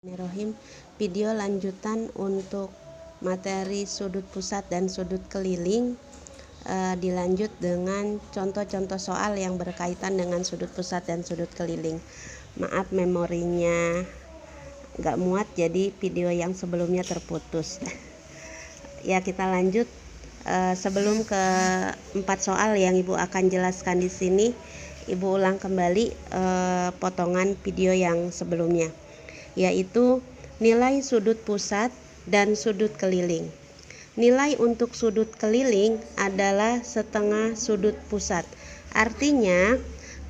Bismillahirrahmanirrahim. Video lanjutan untuk materi sudut pusat dan sudut keliling, dilanjut dengan contoh-contoh soal yang berkaitan dengan sudut pusat dan sudut keliling. Maaf memorinya nggak muat, jadi video yang sebelumnya terputus. Ya, kita lanjut. Sebelum ke 4 soal yang Ibu akan jelaskan di sini, Ibu ulang kembali potongan video yang sebelumnya, yaitu nilai sudut pusat dan sudut keliling. Nilai untuk sudut keliling adalah setengah sudut pusat. Artinya,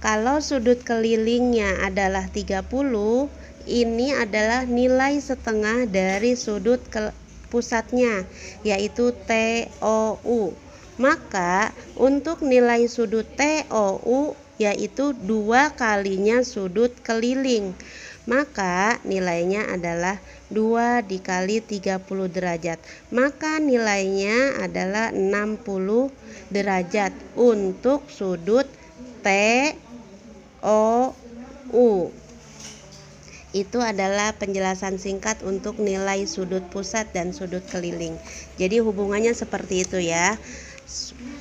kalau sudut kelilingnya adalah 30, ini adalah nilai setengah dari sudut pusatnya, yaitu TOU. Maka untuk nilai sudut TOU yaitu 2 kalinya sudut keliling, maka nilainya adalah 2 dikali 30 derajat, maka nilainya adalah 60 derajat untuk sudut TOU. Itu adalah penjelasan singkat untuk nilai sudut pusat dan sudut keliling. Jadi hubungannya seperti itu ya,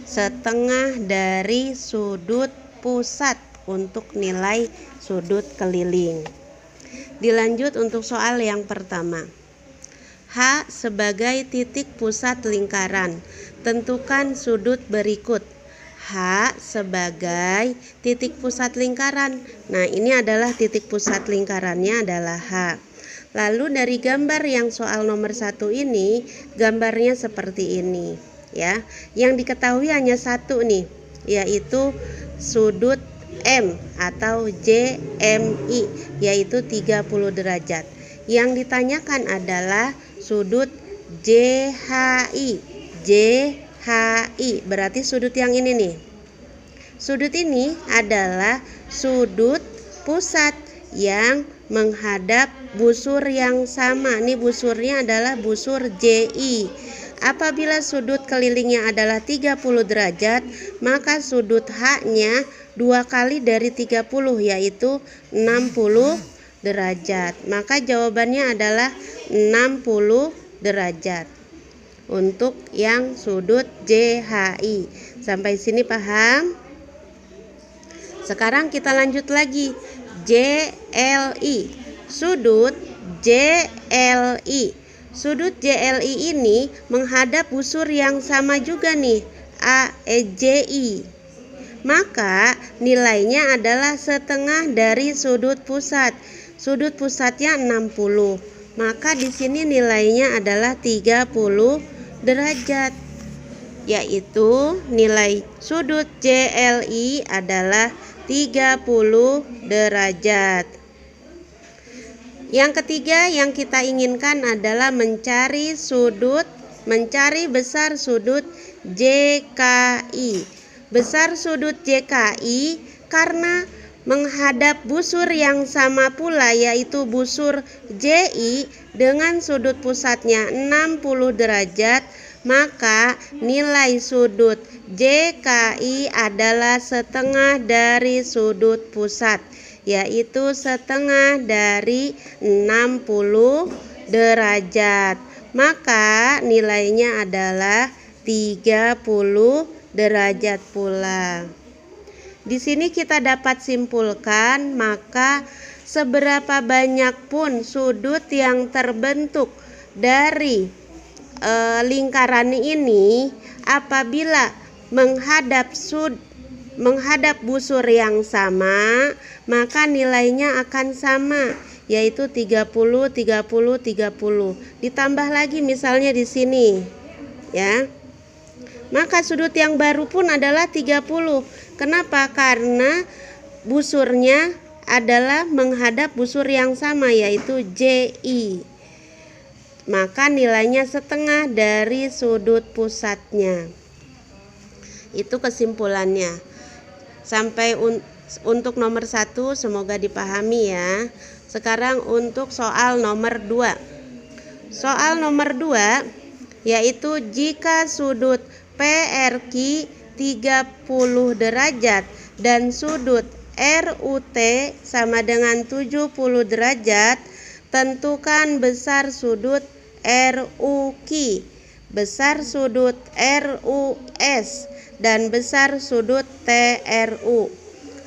setengah dari sudut pusat untuk nilai sudut keliling. Dilanjut untuk soal yang pertama. H sebagai titik pusat lingkaran. Tentukan sudut berikut. H sebagai titik pusat lingkaran. Nah, ini adalah titik pusat lingkarannya adalah H. Lalu dari gambar yang soal nomor 1 ini, gambarnya seperti ini ya. Yang diketahui hanya satu nih, yaitu sudut M atau JMI, yaitu 30 derajat. Yang ditanyakan adalah sudut JHI. JHI berarti sudut yang ini nih. Sudut ini adalah sudut pusat yang menghadap busur yang sama. Ini busurnya adalah busur JI. Apabila sudut kelilingnya adalah 30 derajat, maka sudut H-nya 2 kali dari 30, yaitu 60 derajat. Maka jawabannya adalah 60 derajat untuk yang sudut JHI. Sampai sini paham? Sekarang kita lanjut lagi. JLI. Sudut JLI. Sudut JLI ini menghadap busur yang sama juga nih, AEJI. Maka nilainya adalah setengah dari sudut pusat. Sudut pusatnya 60. Maka di sini nilainya adalah 30 derajat. Yaitu nilai sudut JLI adalah 30 derajat. Yang ketiga yang kita inginkan adalah mencari besar sudut JKI. Besar sudut JKI karena menghadap busur yang sama pula, yaitu busur JI dengan sudut pusatnya 60 derajat, maka nilai sudut JKI adalah setengah dari sudut pusat, yaitu setengah dari 60 derajat. Maka nilainya adalah 30 derajat pula. Di sini kita dapat simpulkan, maka seberapa banyak pun sudut yang terbentuk dari lingkaran ini, apabila menghadap busur yang sama, maka nilainya akan sama, yaitu 30, 30, 30. Ditambah lagi misalnya di sini ya. Maka sudut yang baru pun adalah 30. Kenapa? Karena busurnya adalah menghadap busur yang sama, yaitu JI. Maka nilainya setengah dari sudut pusatnya. Itu kesimpulannya. Sampai untuk nomor 1 semoga dipahami ya. Sekarang untuk soal nomor 2. Soal nomor 2 yaitu jika sudut PRQ 30 derajat dan sudut RUT sama dengan 70 derajat, tentukan besar sudut RUQ, besar sudut RUS, dan besar sudut TRU.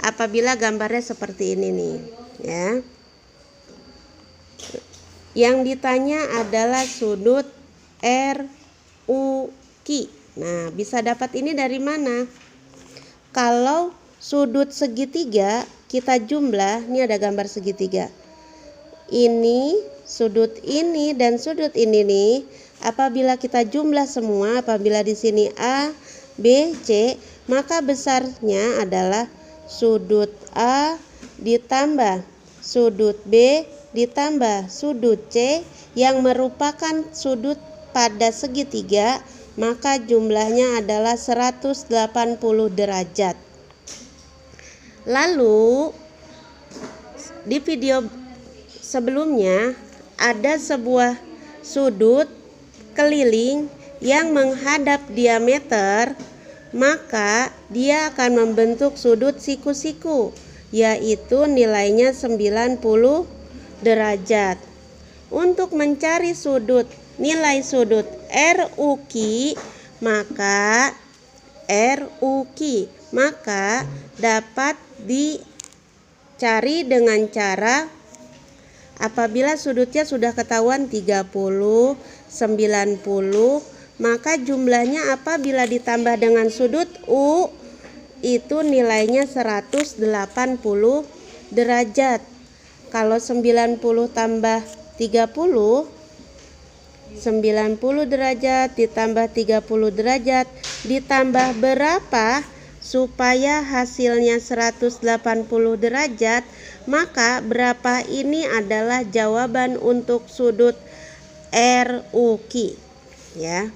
Apabila gambarnya seperti ini nih, ya. Yang ditanya adalah sudut RUQ. Nah, bisa dapat ini dari mana? Kalau sudut segitiga kita jumlah, ini ada gambar segitiga. Ini, sudut ini dan sudut ini nih, apabila kita jumlah semua, apabila di sini A, B, C, maka besarnya adalah sudut A ditambah sudut B ditambah sudut C yang merupakan sudut pada segitiga, maka jumlahnya adalah 180 derajat. Lalu di video sebelumnya ada sebuah sudut keliling yang menghadap diameter, maka dia akan membentuk sudut siku-siku, yaitu nilainya 90 derajat. Untuk mencari nilai sudut RUQ, maka dapat dicari dengan cara apabila sudutnya sudah ketahuan 30, 90, maka jumlahnya apabila ditambah dengan sudut U itu nilainya 180 derajat. Kalau 90 tambah 30, 90 derajat ditambah 30 derajat ditambah berapa supaya hasilnya 180 derajat, maka berapa ini adalah jawaban untuk sudut RUQ, ya.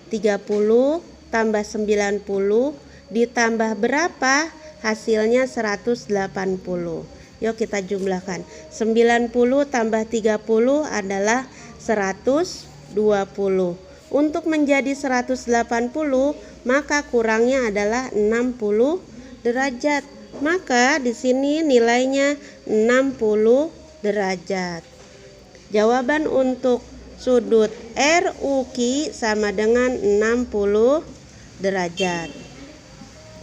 30 tambah 90 ditambah berapa, hasilnya 180. Yuk kita jumlahkan. 90 tambah 30 adalah 120. Untuk menjadi 180, maka kurangnya adalah 60 derajat. Maka di sini nilainya 60 derajat. Jawaban untuk sudut RUQ sama dengan 60 derajat.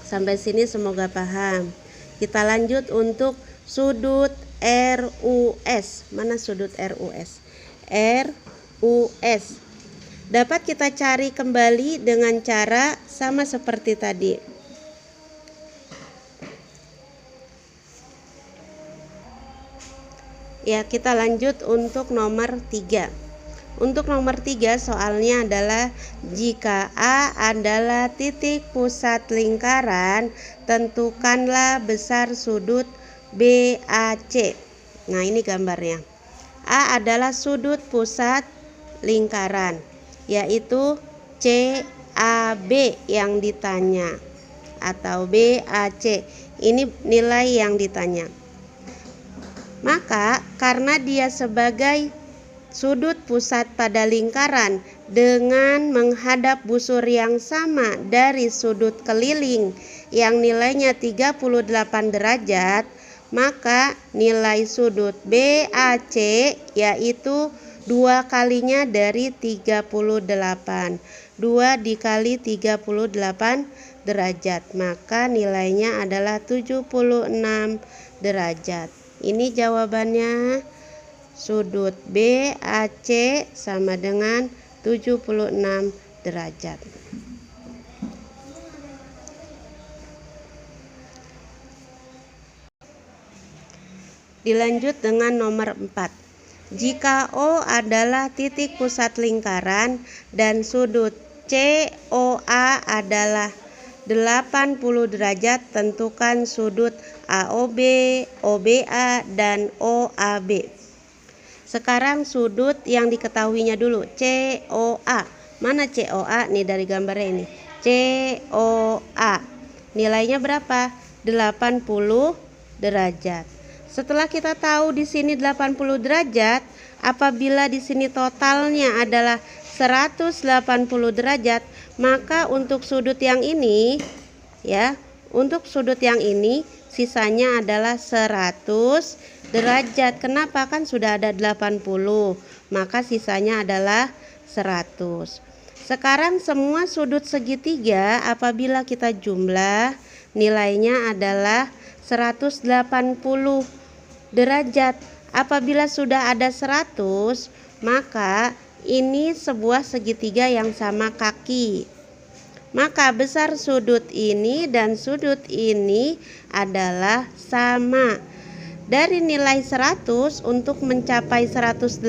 Sampai sini semoga paham. Kita lanjut untuk sudut RUS. Mana sudut RUS? RUS dapat kita cari kembali dengan cara sama seperti tadi. Ya, kita lanjut untuk nomor 3. Untuk nomor 3 soalnya adalah jika A adalah titik pusat lingkaran, tentukanlah besar sudut BAC. Nah, ini gambarnya. A adalah sudut pusat lingkaran, yaitu CAB yang ditanya atau BAC. Ini nilai yang ditanya. Maka karena dia sebagai sudut pusat pada lingkaran dengan menghadap busur yang sama dari sudut keliling yang nilainya 38 derajat, maka nilai sudut BAC yaitu 2 kalinya dari 38. 2 dikali 38 derajat, maka nilainya adalah 76 derajat. Ini jawabannya, sudut BAC sama dengan 76 derajat. Dilanjut dengan nomor 4. Jika O adalah titik pusat lingkaran dan sudut COA adalah 80 derajat, tentukan sudut AOB, OBA, dan OAB. Sekarang sudut yang diketahuinya dulu, COA. Mana COA? Nih dari gambarnya ini. COA. Nilainya berapa? 80 derajat. Setelah kita tahu di sini 80 derajat, apabila di sini totalnya adalah 180 derajat, maka untuk sudut yang ini ya, untuk sudut yang ini sisanya adalah 100 derajat. Kenapa? Kan sudah ada 80, maka sisanya adalah 100. Sekarang semua sudut segitiga apabila kita jumlah, nilainya adalah 180 derajat. Apabila sudah ada 100, maka ini sebuah segitiga yang sama kaki. Maka besar sudut ini dan sudut ini adalah sama. Dari nilai 100 untuk mencapai 180,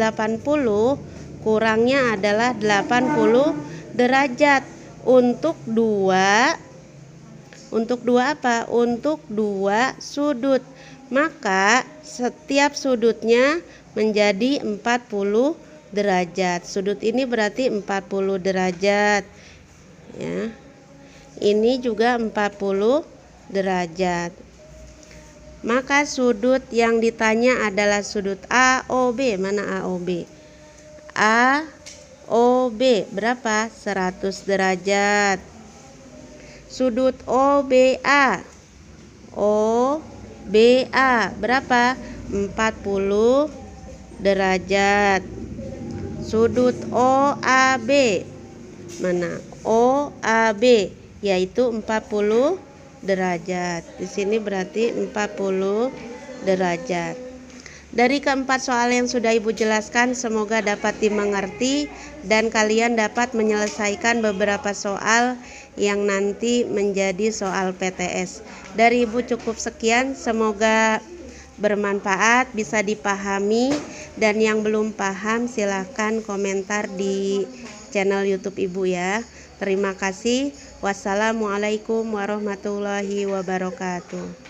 kurangnya adalah 80 derajat. Untuk dua apa? Untuk dua sudut. Maka setiap sudutnya menjadi 40 derajat. Sudut ini berarti 40 derajat. Ya. Ini juga 40 derajat. Maka sudut yang ditanya adalah sudut AOB. Mana AOB? AOB berapa? 100 derajat. Sudut OBA. OBA berapa? 40 derajat. Sudut OAB. Mana? OAB yaitu 40 derajat. Di sini berarti 40 derajat. Dari keempat soal yang sudah Ibu jelaskan, semoga dapat dimengerti dan kalian dapat menyelesaikan beberapa soal yang nanti menjadi soal PTS. Dari Ibu cukup sekian, semoga bermanfaat, bisa dipahami, dan yang belum paham silahkan komentar di channel YouTube Ibu ya. Terima kasih. Wassalamualaikum warahmatullahi wabarakatuh.